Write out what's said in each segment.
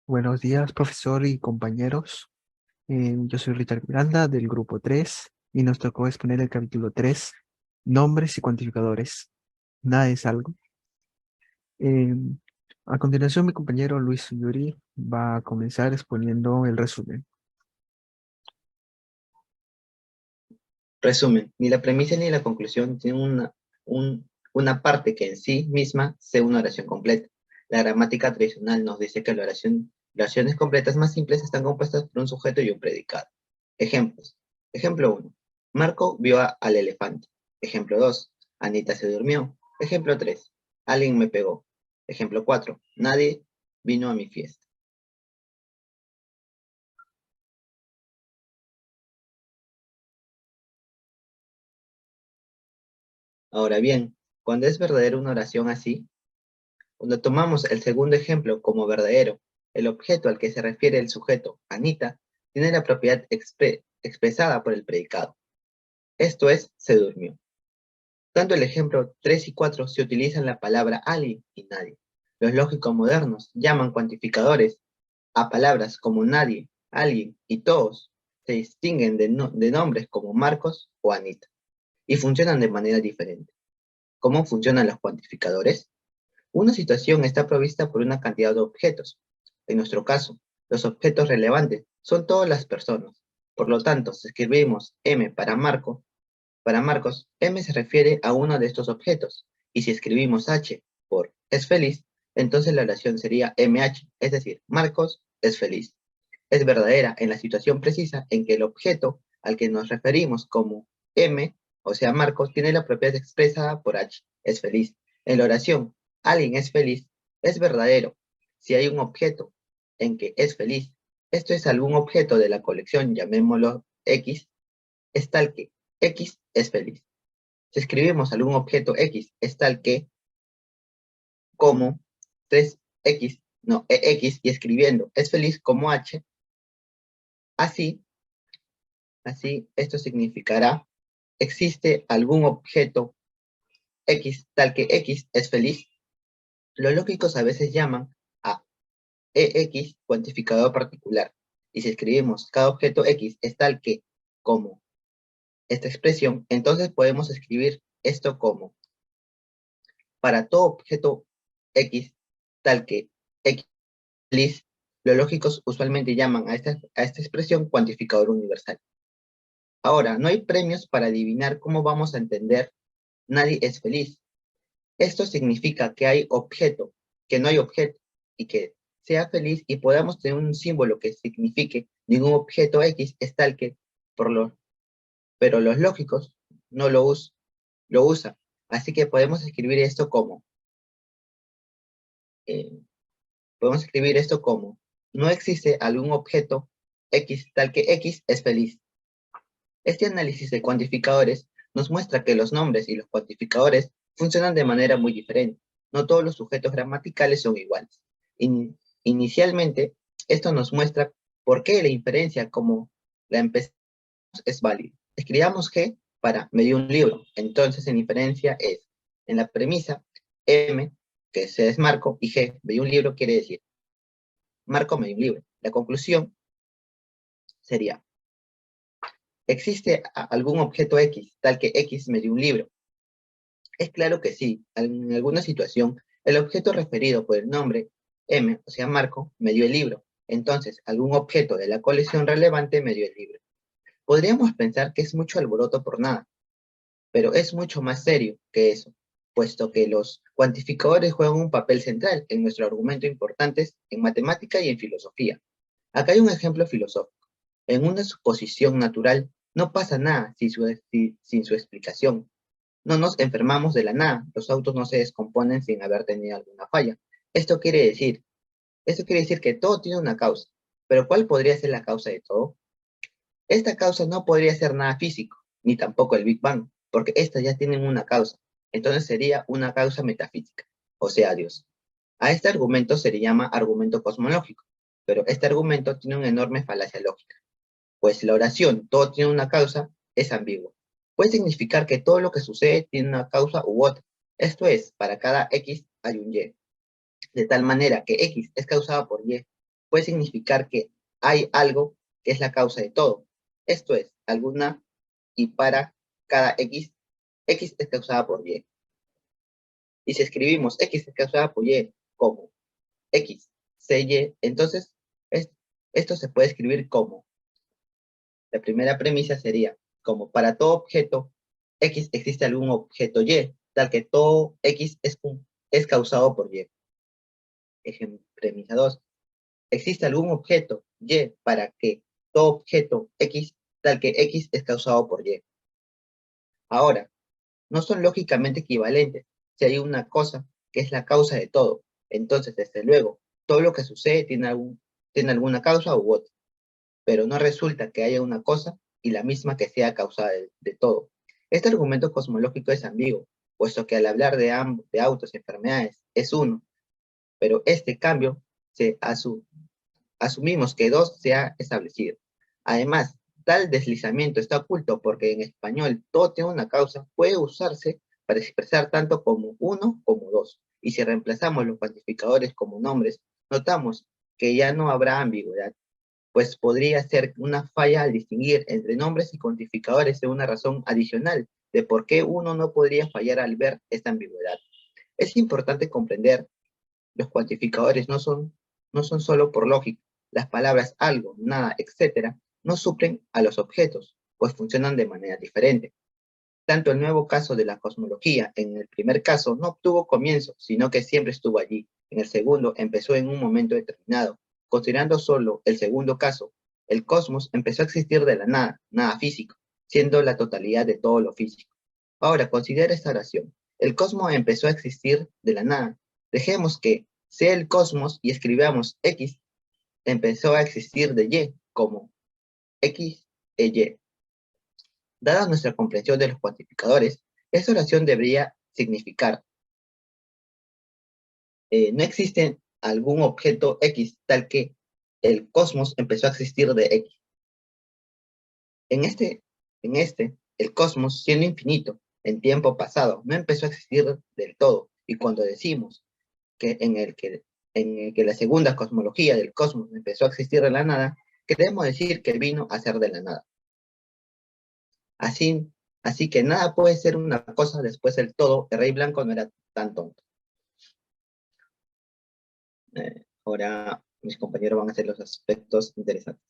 Buenos días, profesor y compañeros. Yo soy Richard Miranda del grupo 3 y nos tocó exponer el capítulo 3, nombres y cuantificadores. Nada es algo. Eh, a continuación, mi compañero Luis Yuri va a comenzar exponiendo el resumen. Resumen, ni la premisa ni la conclusión tienen una parte que en sí misma sea una oración completa. La gramática tradicional nos dice que las oraciones completas más simples están compuestas por un sujeto y un predicado. Ejemplos. Ejemplo 1. Marco vio al elefante. Ejemplo 2. Anita se durmió. Ejemplo 3. Alguien me pegó. Ejemplo 4. Nadie vino a mi fiesta. Ahora bien, cuando es verdadera una oración así, cuando tomamos el segundo ejemplo como verdadero, el objeto al que se refiere el sujeto, Anita, tiene la propiedad expresada por el predicado. Esto es, se durmió. Tanto el ejemplo 3 y 4 se utilizan la palabra alguien y nadie. Los lógicos modernos llaman cuantificadores a palabras como nadie, alguien y todos. Se distinguen de nombres como Marcos o Anita y funcionan de manera diferente. ¿Cómo funcionan los cuantificadores? Una situación está provista por una cantidad de objetos. En nuestro caso, los objetos relevantes son todas las personas. Por lo tanto, si escribimos M para Marcos, M se refiere a uno de estos objetos. Y si escribimos H por es feliz, entonces la oración sería MH, es decir, Marcos es feliz. Es verdadera en la situación precisa en que el objeto al que nos referimos como M, o sea Marcos, tiene la propiedad expresada por H, es feliz. En la oración, alguien es feliz, es verdadero si hay un objeto en que es feliz. Esto es algún objeto de la colección, llamémoslo X, es tal que X es feliz. Si escribimos algún objeto X es tal que como 3X, no, X y escribiendo es feliz como H, así esto significará, existe algún objeto X tal que X es feliz. Los lógicos a veces llaman a EX cuantificador particular. Y si escribimos cada objeto X es tal que, como esta expresión, entonces podemos escribir esto como, para todo objeto X tal que X es feliz, los lógicos usualmente llaman a esta expresión cuantificador universal. Ahora, no hay premios para adivinar cómo vamos a entender nadie es feliz. Esto significa que hay objeto, que no hay objeto, y que sea feliz y podamos tener un símbolo que signifique ningún objeto X es tal que, pero los lógicos no lo usan. Así que eh, podemos escribir esto como, no existe algún objeto X tal que X es feliz. Este análisis de cuantificadores nos muestra que los nombres y los cuantificadores funcionan de manera muy diferente. No todos los sujetos gramaticales son iguales. Inicialmente, esto nos muestra por qué la inferencia como la empezamos es válida. Escribamos G para me dio un libro. Entonces, en inferencia es, en la premisa, M, que es Marco, y G, me dio un libro, quiere decir, Marco me dio un libro. La conclusión sería, ¿existe algún objeto X tal que X me dio un libro? Es claro que sí. En alguna situación, el objeto referido por el nombre M, o sea Marco, me dio el libro. Entonces, algún objeto de la colección relevante me dio el libro. Podríamos pensar que es mucho alboroto por nada, pero es mucho más serio que eso, puesto que los cuantificadores juegan un papel central en nuestro argumento importantes en matemática y en filosofía. Acá hay un ejemplo filosófico. En una suposición natural, no pasa nada sin su explicación. No nos enfermamos de la nada, los autos no se descomponen sin haber tenido alguna falla. Esto quiere decir, esto quiere decir que todo tiene una causa. Pero ¿cuál podría ser la causa de todo? Esta causa no podría ser nada físico, ni tampoco el Big Bang, porque estas ya tienen una causa. Entonces sería una causa metafísica, o sea, Dios. A este argumento se le llama argumento cosmológico, pero este argumento tiene una enorme falacia lógica, pues la oración todo tiene una causa es ambigua. Puede significar que todo lo que sucede tiene una causa u otra. Esto es, para cada X hay un Y. De tal manera que X es causado por Y. puede significar que hay algo que es la causa de todo. Esto es, alguna y para cada X, X es causada por Y. Y si escribimos X es causada por Y como X, CY, entonces esto se puede escribir como, la primera premisa sería, como para todo objeto X existe algún objeto Y, tal que todo X es causado por Y. Premisa 2. Existe algún objeto Y para que todo objeto X, tal que X es causado por Y. Ahora, no son lógicamente equivalentes si hay una cosa que es la causa de todo. Entonces, desde luego, todo lo que sucede tiene alguna causa u otra, pero no resulta que haya una cosa y la misma que sea causa de todo. Este argumento cosmológico es ambiguo, puesto que al hablar de autos y enfermedades es uno, pero este cambio asumimos que dos se ha establecido. Además, tal deslizamiento está oculto porque en español todo tiene una causa, puede usarse para expresar tanto como uno como dos. Y si reemplazamos los cuantificadores como nombres, notamos que ya no habrá ambigüedad, pues podría ser una falla al distinguir entre nombres y cuantificadores de una razón adicional de por qué uno no podría fallar al ver esta ambigüedad. Es importante comprender los cuantificadores no son solo por lógica. Las palabras algo, nada, etcétera, no suplen a los objetos, pues funcionan de manera diferente. Tanto el nuevo caso de la cosmología, en el primer caso, no obtuvo comienzo, sino que siempre estuvo allí. En el segundo, empezó en un momento determinado. Considerando solo el segundo caso, el cosmos empezó a existir de la nada, nada físico, siendo la totalidad de todo lo físico. Ahora, considera esta oración. El cosmos empezó a existir de la nada. Dejemos que sea el cosmos y escribamos X empezó a existir de Y, como X e Y. Dada nuestra comprensión de los cuantificadores, esta oración debería significar no existe algún objeto X tal que el cosmos empezó a existir de X. El cosmos, siendo infinito en tiempo pasado, no empezó a existir del todo. Y cuando decimos que en el que la segunda cosmología del cosmos empezó a existir de la nada, queremos decir que vino a ser de la nada. Así, así que nada puede ser una cosa después del todo. El rey blanco no era tan tonto. Ahora mis compañeros van a hacer los aspectos interesantes.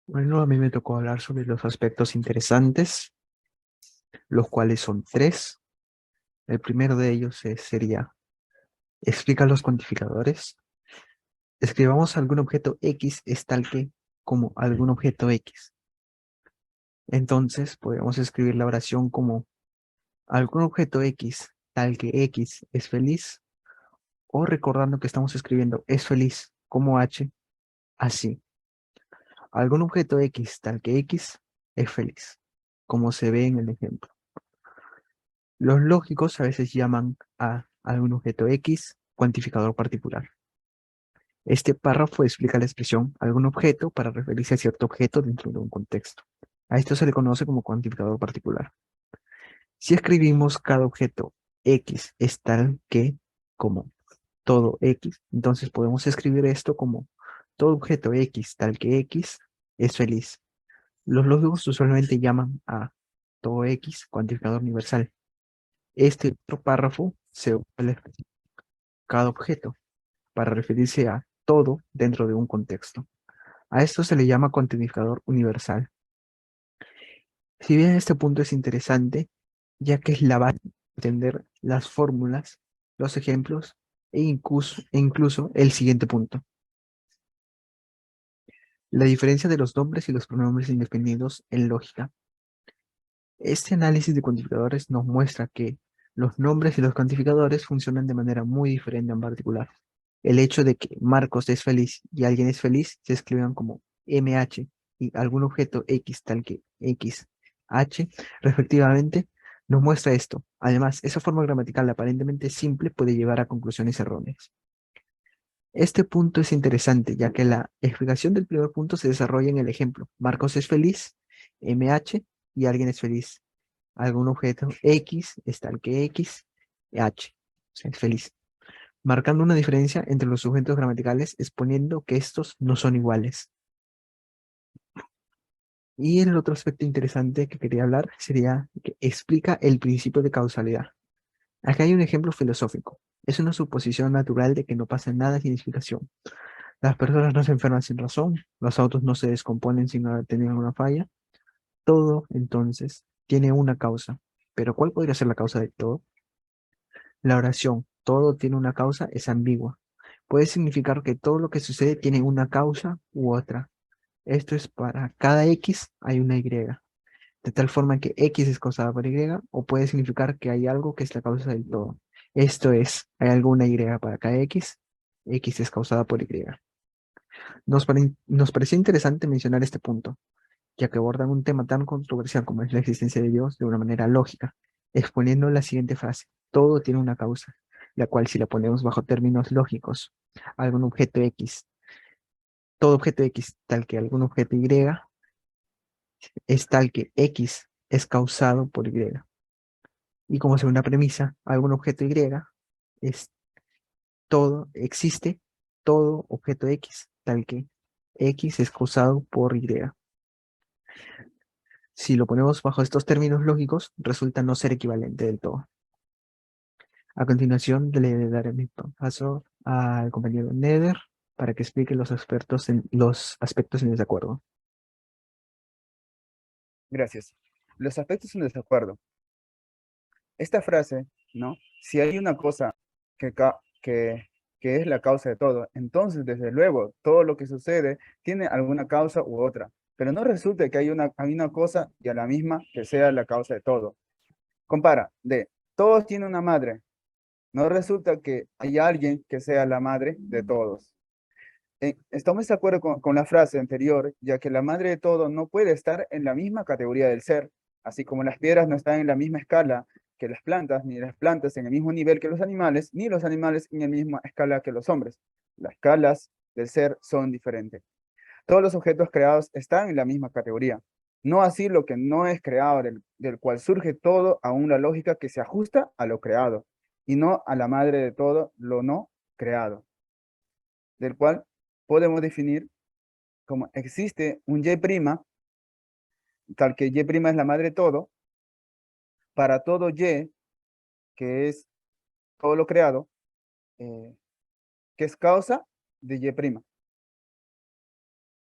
Bueno, a mí me tocó hablar sobre los aspectos interesantes, los cuales son tres. El primero de ellos sería, explica los cuantificadores. Escribamos algún objeto X es tal que como algún objeto X. Entonces podemos escribir la oración como algún objeto X tal que X es feliz, o recordando que estamos escribiendo es feliz como H, así. Algún objeto X tal que X es feliz, como se ve en el ejemplo. Los lógicos a veces llaman a algún objeto X cuantificador particular. Este párrafo explica la expresión algún objeto para referirse a cierto objeto dentro de un contexto. A esto se le conoce como cuantificador particular. Si escribimos cada objeto X es tal que como todo X, entonces podemos escribir esto como todo objeto X tal que X es feliz. Los lógicos usualmente llaman a todo X cuantificador universal. Este otro párrafo se usa cada objeto para referirse a todo dentro de un contexto. A esto se le llama cuantificador universal. Si bien este punto es interesante, ya que es la base de entender las fórmulas, los ejemplos e incluso el siguiente punto. La diferencia de los nombres y los pronombres indefinidos en lógica. Este análisis de cuantificadores nos muestra que los nombres y los cuantificadores funcionan de manera muy diferente en particular. El hecho de que Marcos es feliz y alguien es feliz se escriban como MH y algún objeto X tal que XH, respectivamente, nos muestra esto. Además, esa forma gramatical aparentemente simple puede llevar a conclusiones erróneas. Este punto es interesante, ya que la explicación del primer punto se desarrolla en el ejemplo. Marcos es feliz, MH, y alguien es feliz. Algún objeto X es tal que X, H, o sea, es feliz. marcando una diferencia entre los sujetos gramaticales, exponiendo que estos no son iguales. Y el otro aspecto interesante que quería hablar sería que explica el principio de causalidad. Acá hay un ejemplo filosófico. Es una suposición natural de que no pasa nada sin explicación. Las personas no se enferman sin razón, los autos no se descomponen sin haber tenido alguna falla. Todo, entonces, tiene una causa. Pero ¿cuál podría ser la causa de todo? La oración, todo tiene una causa, es ambigua. Puede significar que todo lo que sucede tiene una causa u otra. Esto es para cada X hay una Y. De tal forma que X es causada por Y, o puede significar que hay algo que es la causa del todo. Esto es, hay alguna Y para cada X es causada por Y. Nos pareció interesante mencionar este punto, ya que abordan un tema tan controversial como es la existencia de Dios de una manera lógica, exponiendo la siguiente frase: todo tiene una causa, la cual si la ponemos bajo términos lógicos, algún objeto X, todo objeto X tal que algún objeto Y es tal que X es causado por Y. Y como segunda premisa, algún objeto Y es existe todo objeto X tal que X es causado por Y. Si lo ponemos bajo estos términos lógicos, resulta no ser equivalente del todo. A continuación, le daré mi paso al compañero Nether para que explique los aspectos en desacuerdo. Gracias. Los aspectos en desacuerdo. Esta frase, ¿no? Si hay una cosa que, que es la causa de todo, entonces, desde luego, todo lo que sucede tiene alguna causa u otra. Pero no resulta que hay una cosa y a la misma que sea la causa de todo. Compara, todos tienen una madre. No resulta que hay alguien que sea la madre de todos. Estamos de acuerdo con la frase anterior, ya que la madre de todo no puede estar en la misma categoría del ser, así como las piedras no están en la misma escala que las plantas, ni las plantas en el mismo nivel que los animales, ni los animales en la misma escala que los hombres. Las escalas del ser son diferentes. Todos los objetos creados están en la misma categoría. No así lo que no es creado, del cual surge todo a una lógica que se ajusta a lo creado, y no a la madre de todo lo no creado, del cual podemos definir como existe un Y', tal que Y' es la madre de todo, para todo Y, que es todo lo creado, eh, que es causa de Y',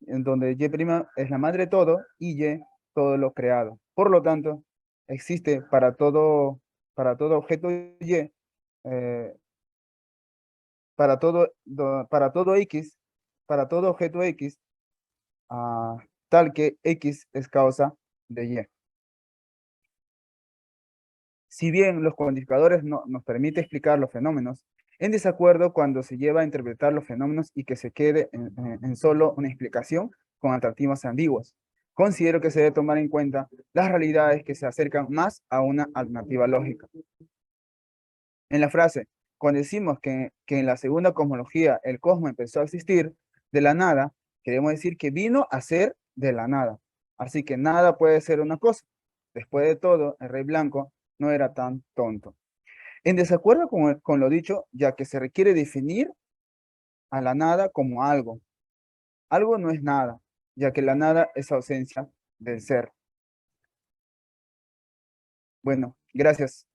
en donde Y' es la madre de todo y Y todo lo creado. Por lo tanto, existe para todo objeto Y, eh, para todo X, para todo objeto X, tal que X es causa de Y. Si bien los cuantificadores no, nos permiten explicar los fenómenos, en desacuerdo cuando se lleva a interpretar los fenómenos y que se quede en solo una explicación con atractivos ambiguos. Considero que se debe tomar en cuenta las realidades que se acercan más a una alternativa lógica. En la frase, cuando decimos que en la segunda cosmología el cosmos empezó a existir de la nada, queremos decir que vino a ser de la nada. Así que nada puede ser una cosa. Después de todo, el rey blanco no era tan tonto. En desacuerdo con lo dicho, ya que se requiere definir a la nada como algo. Algo no es nada, ya que la nada es ausencia del ser. Bueno, gracias.